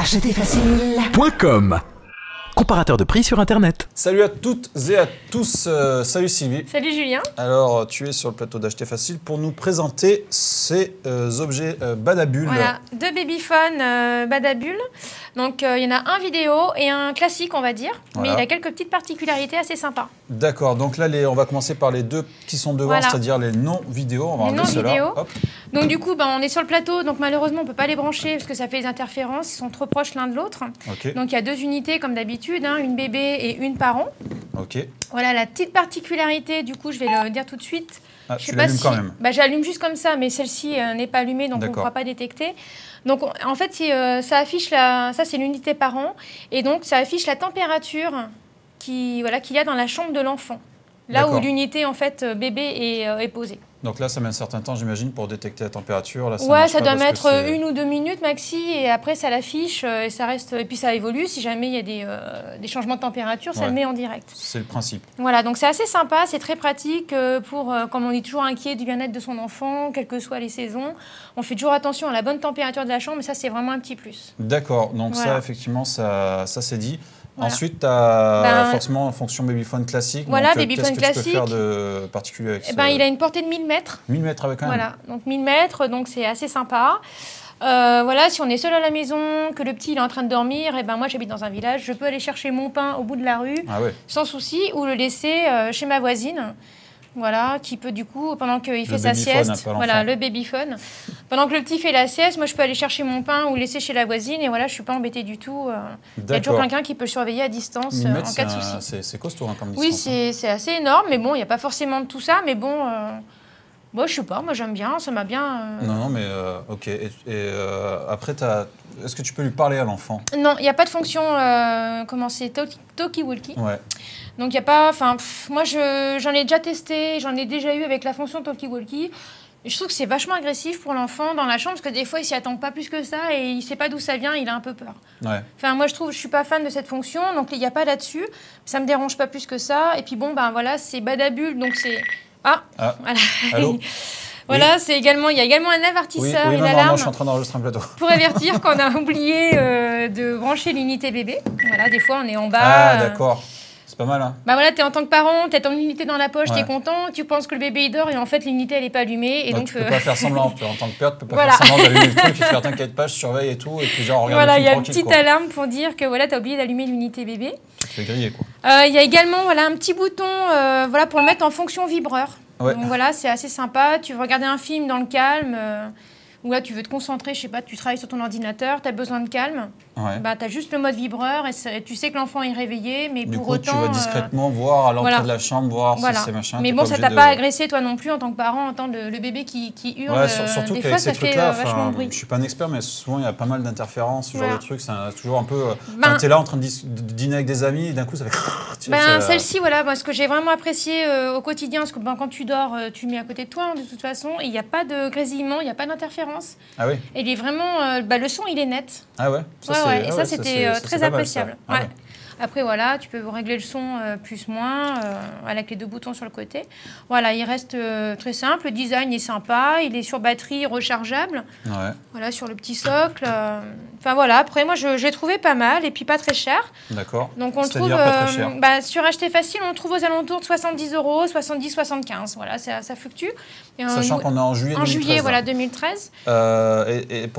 achetezfacile.com. Comparateur de prix sur Internet. Salut à toutes et à tous, salut Sylvie. Salut Julien. Alors, tu es sur le plateau d'Acheter Facile pour nous présenter ces objets Badabulle. Voilà, deux babyphones Badabulle. Donc, il y en a un vidéo et un classique, on va dire. Voilà. Mais il a quelques petites particularités assez sympas. D'accord, donc là, on va commencer par les deux qui sont devant, voilà. C'est-à-dire les non-vidéos. On va enlever ceux-là. Donc du coup, on est sur le plateau, donc malheureusement, on ne peut pas les brancher parce que ça fait des interférences, ils sont trop proches l'un de l'autre. Okay. Donc il y a deux unités comme d'habitude, hein, une bébé et une parent. Okay. Voilà, la petite particularité, du coup, je vais le dire tout de suite. Ah, tu l'allumes quand même. J'allume juste comme ça, mais celle-ci n'est pas allumée, donc on ne pourra pas détecter. Donc en fait, ça affiche, ça c'est l'unité parent, et donc ça affiche la température qu'il y a dans la chambre de l'enfant. Là où l'unité en fait bébé est posée. Donc là, ça met un certain temps, j'imagine, pour détecter la température. Là, ça doit mettre 1 ou 2 minutes maxi, et après ça l'affiche et ça reste. Et puis ça évolue. Si jamais il y a des changements de température, ça le met en direct. C'est le principe. Voilà, donc c'est assez sympa, c'est très pratique pour, comme on est toujours inquiet du bien-être de son enfant, quelles que soient les saisons. On fait toujours attention à la bonne température de la chambre, mais ça c'est vraiment un petit plus. D'accord, donc ça effectivement, ça c'est dit. Voilà. Ensuite, tu as forcément une fonction babyphone classique. Voilà, babyphone classique. Qu'est-ce que tu peux faire de particulier avec ça? Il a une portée de 1000 mètres. 1000 mètres avec un. Voilà, donc 1000 mètres, donc c'est assez sympa. Voilà, si on est seul à la maison, que le petit il est en train de dormir, et moi j'habite dans un village, je peux aller chercher mon pain au bout de la rue sans souci, ou le laisser chez ma voisine. Voilà, qui peut du coup, pendant qu'il fait sa sieste, voilà, le babyphone. Pendant que le petit fait la sieste, moi je peux aller chercher mon pain ou le laisser chez la voisine, et voilà, je ne suis pas embêtée du tout. Il y a toujours quelqu'un qui peut surveiller à distance en cas de souci. C'est costaud hein, comme distance. Oui, c'est assez énorme, mais bon, il n'y a pas forcément de tout ça, mais bon, je sais pas, moi j'aime bien, ça m'a bien... Non, mais ok. Et après, est-ce que tu peux lui parler à l'enfant? Non, il n'y a pas de fonction, comment c'est, talkie-walkie. Ouais. Donc il n'y a pas, moi j'en ai déjà testé, j'en ai déjà eu avec la fonction talkie-walkie. Je trouve que c'est vachement agressif pour l'enfant dans la chambre, parce que des fois il s'y attend pas plus que ça et il sait pas d'où ça vient, il a un peu peur. Ouais. Enfin moi je suis pas fan de cette fonction, donc il n'y a pas là-dessus, ça me dérange pas plus que ça. Et puis bon voilà, c'est Badabulle, donc c'est... voilà. Allô. Voilà, il y a également un avertisseur, une alarme. Moi, je suis en train d'enregistrer un plateau. Pour avertir qu'on a oublié de brancher l'unité bébé. Voilà, des fois on est en bas. Ah d'accord. C'est pas mal, hein. Voilà, t'es en tant que parent, t'as ton unité dans la poche, t'es content, tu penses que le bébé il dort et en fait l'unité elle est pas allumée. Et donc tu peux pas faire semblant, en tant que père, tu peux pas faire semblant d'allumer le truc, tu te dis t'inquiète pas, je surveille et tout, et puis genre regarde le film tranquille. Voilà, il y a une petite alarme pour dire que voilà, t'as oublié d'allumer l'unité bébé. Tu te fais griller quoi. Il y a également un petit bouton pour le mettre en fonction vibreur. Ouais. Donc voilà, c'est assez sympa, tu veux regarder un film dans le calme. Ou là, tu veux te concentrer, je sais pas, tu travailles sur ton ordinateur, tu as besoin de calme, tu as juste le mode vibreur et tu sais que l'enfant est réveillé, mais pour autant... Du coup, tu vas discrètement voir à l'entrée de la chambre, voir si c'est machin. Mais bon, ça t'a pas agressé toi non plus en tant que parent, entendre le bébé qui hurle. Ouais, surtout des fois, ça fait vachement de bruit. Je suis pas un expert, mais souvent, il y a pas mal d'interférences, ce genre de trucs. C'est toujours un peu... Quand tu es là en train de dîner avec des amis, et d'un coup, ça fait... Celle-ci, moi, ce que j'ai vraiment apprécié au quotidien, parce que quand tu dors, tu le mets à côté de toi, de toute façon, il n'y a pas de grésillement, il n'y a pas d'interférence. Ah oui. Et il est vraiment, le son il est net. Ah ouais. Et ça c'était très appréciable. Après voilà, tu peux régler le son plus/moins avec les deux boutons sur le côté. Voilà, il reste très simple. Le design est sympa, il est sur batterie rechargeable. Ouais. Voilà, sur le petit socle. Enfin voilà, après moi je l'ai trouvé pas mal et puis pas très cher. D'accord. Donc on le trouve pas très cher. sur Acheter Facile, on le trouve aux alentours de 70 €, 70, 75. Voilà, ça fluctue. Sachant qu'on est en juillet 2013. En juillet, voilà, 2013. Et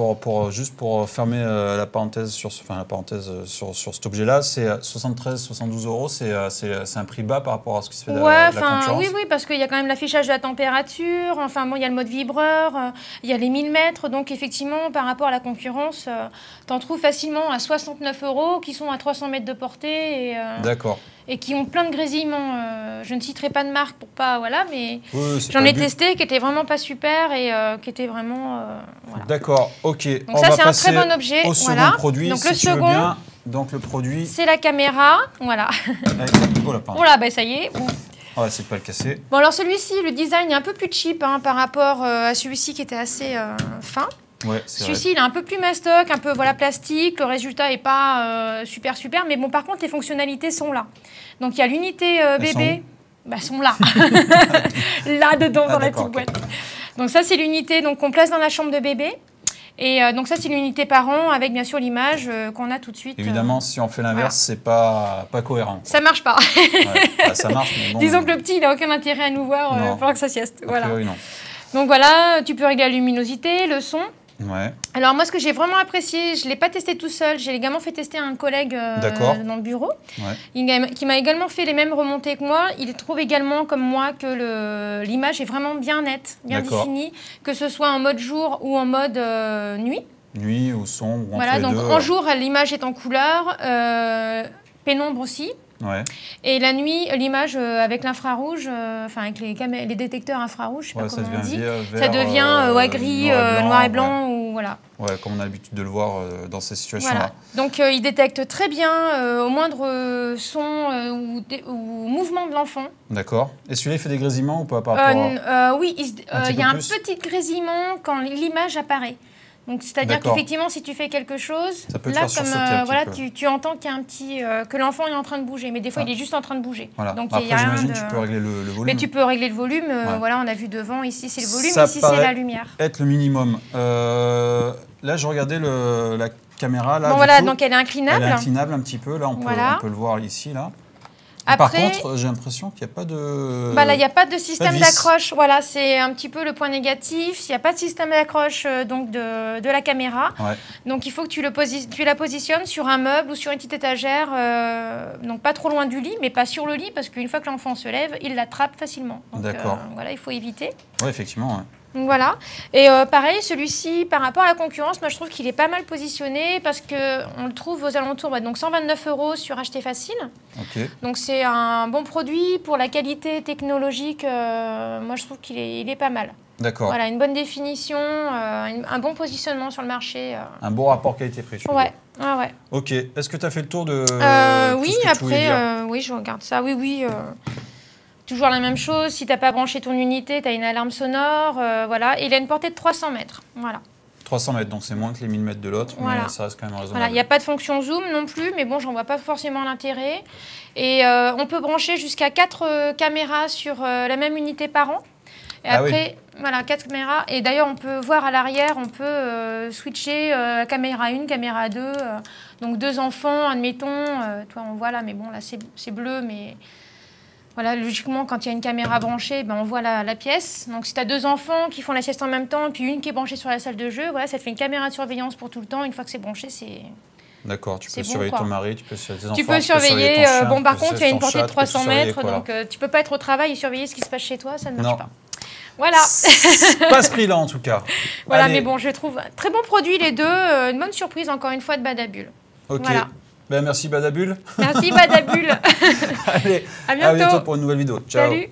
juste pour fermer la parenthèse sur cet objet-là, c'est 73, 72 €, c'est un prix bas par rapport à ce qui se fait de la concurrence. Oui, parce qu'il y a quand même l'affichage de la température, il y a le mode vibreur, il y a les 1000 mètres, donc effectivement, par rapport à la concurrence, t'en trouves facilement à 69 € qui sont à 300 mètres de portée. D'accord. Et qui ont plein de grésillements. Je ne citerai pas de marque pour pas... Voilà, mais j'en ai testé qui était vraiment pas super et qui était vraiment... D'accord, ok. Donc ça, c'est un très bon objet. Au second produit, donc, si tu veux bien. Donc le produit... C'est la caméra, voilà. Voilà, ça y est. Bon. On va essayer de pas le casser. Bon, alors celui-ci, le design est un peu plus cheap par rapport à celui-ci qui était assez fin. Ouais, celui-ci, il est un peu plus mastoc, un peu plastique. Le résultat n'est pas super, mais bon, par contre, les fonctionnalités sont là. Donc, il y a l'unité bébé. Sont là. Là, dedans, dans la petite boîte. Donc, ça, c'est l'unité qu'on place dans la chambre de bébé. Et donc ça, c'est l'unité par an avec bien sûr l'image qu'on a tout de suite. Évidemment, si on fait l'inverse, c'est pas cohérent. Ça marche pas. Ça marche, mais bon. Disons que le petit, il n'a aucun intérêt à nous voir pendant que ça sieste. Voilà. Priori, non. Donc voilà, tu peux régler la luminosité, le son. Ouais. Alors moi, ce que j'ai vraiment apprécié, je ne l'ai pas testé tout seul, j'ai également fait tester à un collègue dans le bureau, qui m'a également fait les mêmes remontées que moi. Il trouve également, comme moi, que l'image est vraiment bien nette, bien définie, que ce soit en mode jour ou en mode nuit. Nuit ou sombre, ou voilà, donc en jour, l'image est en couleur, pénombre aussi. Ouais. Et la nuit, l'image avec l'infrarouge, enfin avec les détecteurs infrarouges, je sais pas comment on dit, ça devient gris, noir et blanc, ou voilà. Ouais, comme on a l'habitude de le voir dans ces situations-là. Voilà. Donc il détecte très bien au moindre son ou mouvement de l'enfant. D'accord. Et celui-là, il fait des grésillements ou pas par rapport oui, il y a un petit grésillement quand l'image apparaît. Donc, c'est-à-dire qu'effectivement, si tu fais quelque chose, là, comme voilà, tu entends qu'il y a un petit que l'enfant est en train de bouger, mais des fois, il est juste en train de bouger. Voilà. Donc, après, j'imagine que tu peux régler le volume. Mais tu peux régler le volume. Voilà, on a vu devant, ici, c'est le volume, ici, c'est la lumière. Être le minimum. Là, je regardais la caméra. Là, bon, voilà, donc elle est inclinable. Elle est inclinable un petit peu. Là, on peut le voir ici, là. Après, par contre, j'ai l'impression qu'il n'y a pas de... Bah là, il n'y a pas de système d'accroche. Voilà, c'est un petit peu le point négatif. Il n'y a pas de système d'accroche donc de la caméra. Ouais. Donc, il faut que tu la positionnes sur un meuble ou sur une petite étagère. Donc, pas trop loin du lit, mais pas sur le lit, parce qu'une fois que l'enfant se lève, il l'attrape facilement. D'accord. Voilà, il faut éviter. Oui, effectivement, ouais. Donc voilà. Et pareil, celui-ci, par rapport à la concurrence, moi je trouve qu'il est pas mal positionné parce qu'on le trouve aux alentours, donc 129 € sur Acheter Facile. Okay. Donc c'est un bon produit pour la qualité technologique. Moi je trouve qu'il est pas mal. D'accord. Voilà, une bonne définition, un bon positionnement sur le marché. Un bon rapport qualité-prix, tu veux dire. Ah ouais. Ok. Est-ce que tu as fait le tour de oui, tout ce que tu voulais dire oui, je regarde ça. Oui. Toujours la même chose, si tu n'as pas branché ton unité, tu as une alarme sonore, voilà. Et il a une portée de 300 mètres, voilà. 300 mètres, donc c'est moins que les 1000 mètres de l'autre, voilà. Mais ça reste quand même raisonnable. Voilà, il n'y a pas de fonction zoom non plus, mais bon, j'en vois pas forcément l'intérêt. Et on peut brancher jusqu'à 4 caméras sur la même unité par an. Et après, voilà, 4 caméras. Et d'ailleurs, on peut voir à l'arrière, on peut switcher caméra 1, caméra 2. Donc 2 enfants, admettons. Toi, on voit là, mais bon, là, c'est bleu, mais... Voilà, logiquement, quand il y a une caméra branchée, ben, on voit la pièce. Donc, si tu as 2 enfants qui font la sieste en même temps, puis une qui est branchée sur la salle de jeu, voilà, ça te fait une caméra de surveillance pour tout le temps. Une fois que c'est branché, c'est... D'accord, tu peux surveiller ton mari, tu peux surveiller tes enfants. Tu peux surveiller, bon, par contre, il y a une portée de 300 mètres, donc tu peux pas être au travail et surveiller ce qui se passe chez toi, ça ne marche pas. Voilà. Pas ce prix-là, en tout cas. Voilà, allez. Mais bon, je trouve très bon produit, les deux. Une bonne surprise, encore une fois, de Badabulle. Ok. Voilà. Ben, merci Badabulle. Merci Badabulle. Allez, à bientôt pour une nouvelle vidéo. Ciao. Salut.